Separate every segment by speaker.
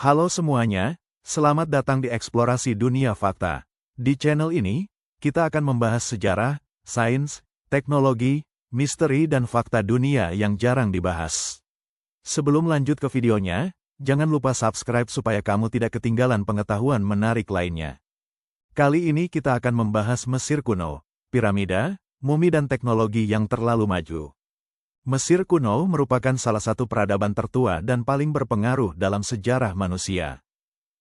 Speaker 1: Halo semuanya, selamat datang di Eksplorasi Dunia Fakta. Di channel ini, kita akan membahas sejarah, sains, teknologi, misteri dan fakta dunia yang jarang dibahas. Sebelum lanjut ke videonya, jangan lupa subscribe supaya kamu tidak ketinggalan pengetahuan menarik lainnya. Kali ini kita akan membahas Mesir kuno, piramida, mumi dan teknologi yang terlalu maju. Mesir kuno merupakan salah satu peradaban tertua dan paling berpengaruh dalam sejarah manusia.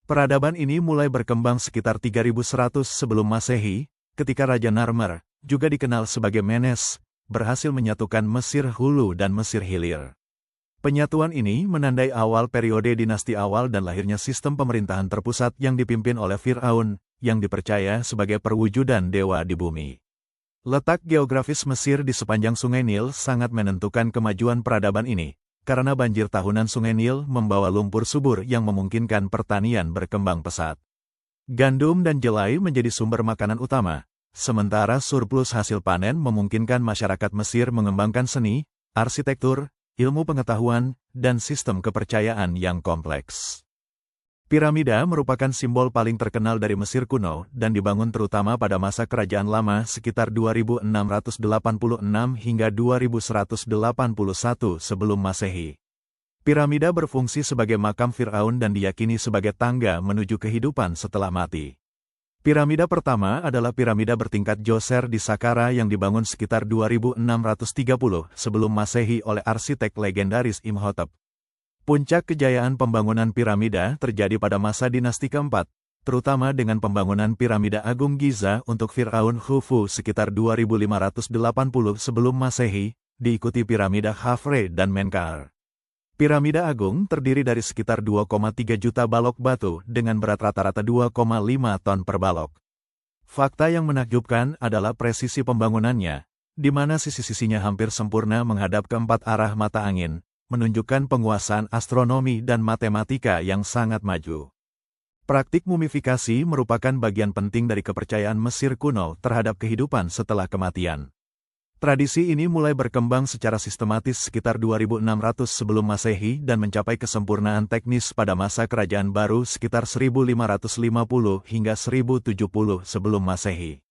Speaker 1: Peradaban ini mulai berkembang sekitar 3100 sebelum Masehi, ketika Raja Narmer, juga dikenal sebagai Menes, berhasil menyatukan Mesir Hulu dan Mesir Hilir. Penyatuan ini menandai awal periode dinasti awal dan lahirnya sistem pemerintahan terpusat yang dipimpin oleh Fir'aun, yang dipercaya sebagai perwujudan dewa di bumi. Letak geografis Mesir di sepanjang Sungai Nil sangat menentukan kemajuan peradaban ini, karena banjir tahunan Sungai Nil membawa lumpur subur yang memungkinkan pertanian berkembang pesat. Gandum dan jelai menjadi sumber makanan utama, sementara surplus hasil panen memungkinkan masyarakat Mesir mengembangkan seni, arsitektur, ilmu pengetahuan, dan sistem kepercayaan yang kompleks. Piramida merupakan simbol paling terkenal dari Mesir kuno dan dibangun terutama pada masa Kerajaan Lama sekitar 2686 hingga 2181 sebelum Masehi. Piramida berfungsi sebagai makam Fir'aun dan diyakini sebagai tangga menuju kehidupan setelah mati. Piramida pertama adalah piramida bertingkat Djoser di Saqqara yang dibangun sekitar 2630 sebelum Masehi oleh arsitek legendaris Imhotep. Puncak kejayaan pembangunan piramida terjadi pada masa dinasti keempat, terutama dengan pembangunan piramida Agung Giza untuk Fir'aun Khufu sekitar 2580 sebelum Masehi, diikuti piramida Khafre dan Menkaure. Piramida Agung terdiri dari sekitar 2,3 juta balok batu dengan berat rata-rata 2,5 ton per balok. Fakta yang menakjubkan adalah presisi pembangunannya, di mana sisi-sisinya hampir sempurna menghadap ke empat arah mata angin, menunjukkan penguasaan astronomi dan matematika yang sangat maju. Praktik mumifikasi merupakan bagian penting dari kepercayaan Mesir kuno terhadap kehidupan setelah kematian. Tradisi ini mulai berkembang secara sistematis sekitar 2600 sebelum Masehi dan mencapai kesempurnaan teknis pada masa Kerajaan Baru sekitar 1550 hingga 1070 sebelum Masehi.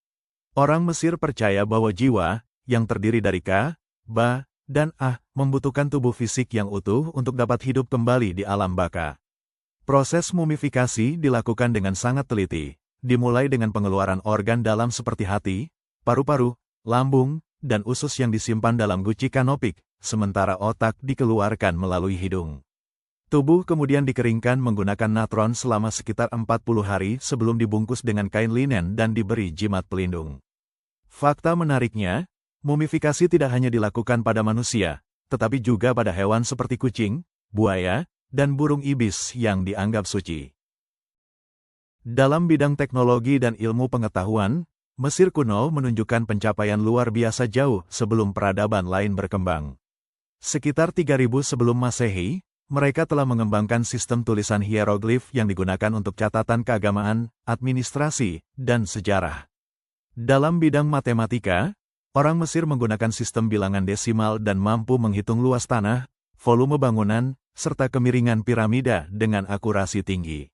Speaker 1: Orang Mesir percaya bahwa jiwa, yang terdiri dari Ka, Ba, dan membutuhkan tubuh fisik yang utuh untuk dapat hidup kembali di alam baka. Proses mumifikasi dilakukan dengan sangat teliti, dimulai dengan pengeluaran organ dalam seperti hati, paru-paru, lambung, dan usus yang disimpan dalam guci kanopik, sementara otak dikeluarkan melalui hidung. Tubuh kemudian dikeringkan menggunakan natron selama sekitar 40 hari sebelum dibungkus dengan kain linen dan diberi jimat pelindung. Fakta menariknya, mumifikasi tidak hanya dilakukan pada manusia, tetapi juga pada hewan seperti kucing, buaya, dan burung ibis yang dianggap suci. Dalam bidang teknologi dan ilmu pengetahuan, Mesir kuno menunjukkan pencapaian luar biasa jauh sebelum peradaban lain berkembang. Sekitar 3000 sebelum Masehi, mereka telah mengembangkan sistem tulisan hieroglif yang digunakan untuk catatan keagamaan, administrasi, dan sejarah. Dalam bidang matematika, orang Mesir menggunakan sistem bilangan desimal dan mampu menghitung luas tanah, volume bangunan, serta kemiringan piramida dengan akurasi tinggi.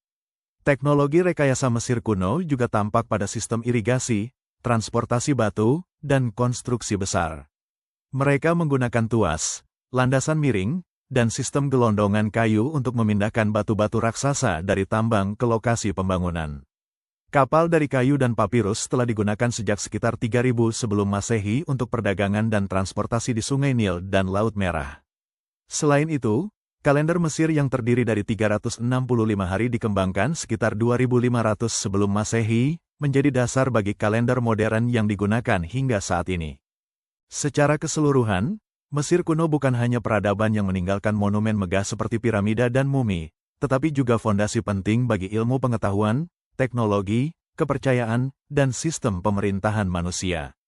Speaker 1: Teknologi rekayasa Mesir kuno juga tampak pada sistem irigasi, transportasi batu, dan konstruksi besar. Mereka menggunakan tuas, landasan miring, dan sistem gelondongan kayu untuk memindahkan batu-batu raksasa dari tambang ke lokasi pembangunan. Kapal dari kayu dan papirus telah digunakan sejak sekitar 3000 sebelum Masehi untuk perdagangan dan transportasi di Sungai Nil dan Laut Merah. Selain itu, kalender Mesir yang terdiri dari 365 hari dikembangkan sekitar 2500 sebelum Masehi, menjadi dasar bagi kalender modern yang digunakan hingga saat ini. Secara keseluruhan, Mesir kuno bukan hanya peradaban yang meninggalkan monumen megah seperti piramida dan mumi, tetapi juga fondasi penting bagi ilmu pengetahuan, teknologi, kepercayaan, dan sistem pemerintahan manusia.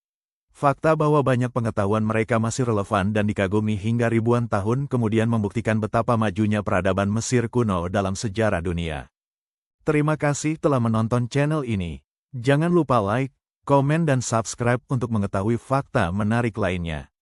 Speaker 1: Fakta bahwa banyak pengetahuan mereka masih relevan dan dikagumi hingga ribuan tahun kemudian membuktikan betapa majunya peradaban Mesir kuno dalam sejarah dunia. Terima kasih telah menonton channel ini. Jangan lupa like, komen dan subscribe untuk mengetahui fakta menarik lainnya.